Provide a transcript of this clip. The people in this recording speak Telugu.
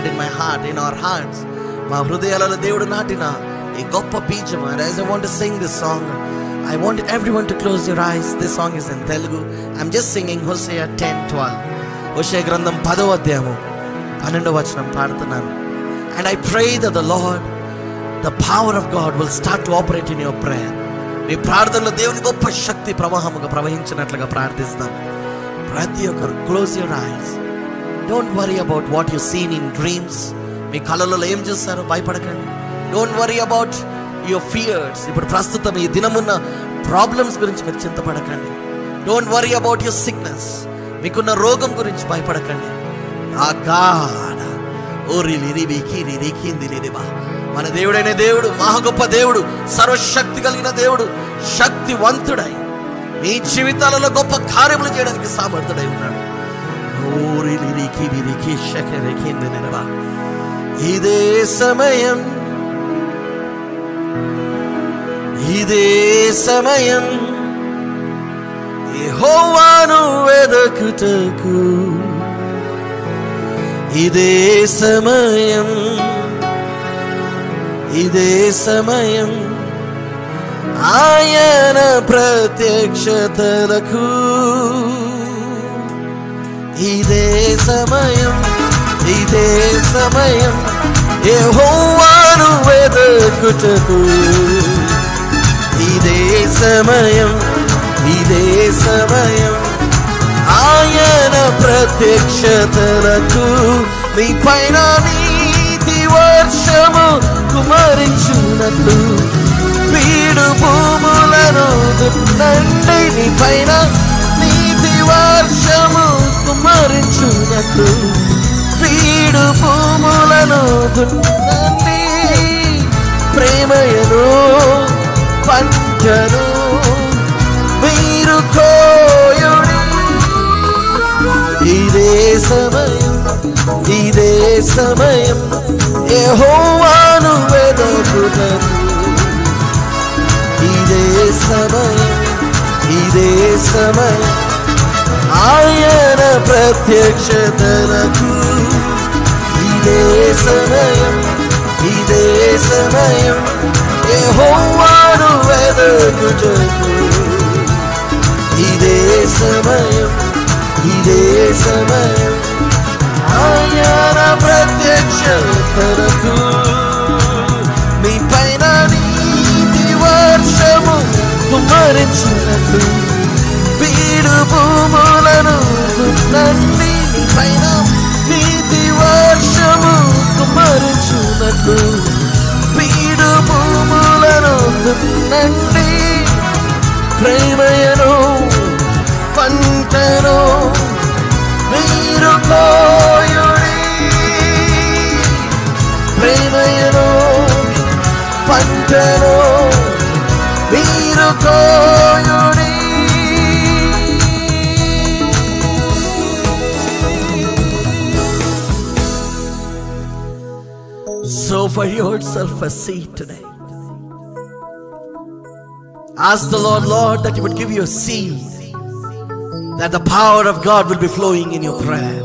planted in my heart, in our hearts. మా హృదయాలలో దేవుడు నాటిన ఈ గొప్ప బీజం. And as I want to sing this song, I want everyone to close your eyes. This song is in Telugu. I'm just singing Hosea 10:12. హోషేయ గ్రంథం 10వ అధ్యాయము 12వ వచనం పాడుతున్నాను. And I pray that the Lord, the power of God will start to operate in your prayer. మీ ప్రార్థనలో దేవుని గొప్ప శక్తి ప్రవాహముగా ప్రవహించినట్లుగా ప్రార్థిస్తాం. ప్రతి ఒక్కరు close your eyes. Don't worry about what you seen in dreams. మీ కళలలో ఏం చూస్తారో భయపడకండి. Don't worry about your fears. ఇప్పుడు ప్రస్తుతం ఈ దినమున్న ప్రాబ్లమ్స్ గురించి మీరు చింతపడకండి. Don't worry about your sickness. మీకున్న రోగం గురించి భయపడకండి. ఆ గాడ్ మన దేవుడైన దేవుడు, మహా గొప్ప దేవుడు, సర్వశక్తి కలిగిన దేవుడు, శక్తివంతుడై మీ జీవితాలలో గొప్ప కార్యములు చేయడానికి సామర్థ్యుడై ఉన్నాడు. ఇదే సమయం, ఇదే సమయం యెహోవాను వెదకుటకు. ఇదే సమయం, ఇదే సమయం ఆయన ప్రత్యక్షతలకు. ఇదే సమయం, ఇదే సమయం యెహోవాను వెదకుటకు. ఇదే సమయం, ఇదే సమయం ఆయన ప్రత్యక్షతలకు. మీ పైన నీతి వర్షము కుమరించునట్లు పీడు భూములను దున్నండి. నీ పైన నీతి వర్షము కుమరించునట్లు పీడు భూములను దున్నండి. ప్రేమయను పంటను మీరు కోయుడి. ఇదే సమయం, ఇదే సమయం యెహోవాను వెదకుటకు. ఇదే సమయం, ఇదే సమయం ఆయన ప్రత్యక్షతలకు. ఇదే సమయం, ఇదే సమయం యెహోవాను వెదకుటకు. ఇదే సమయం, ఇదే సమయం ఆయన ప్రత్యక్షతలకు. మీ పైన నీతి వర్షము కుమరించినట్లు పీడు భూములను దున్నండి. మీ పైన నీతి వర్షము కుమరించినట్లు పీడు భూములను దున్నండి. ప్రేమయను పంటను మీరు కోయుడి. ప్రేమయను పంటను మీరు కోయుడి. Sow for yourself a seed today. Ask the Lord, Lord, that He would give you a seed, that the power of God will be flowing in your prayer.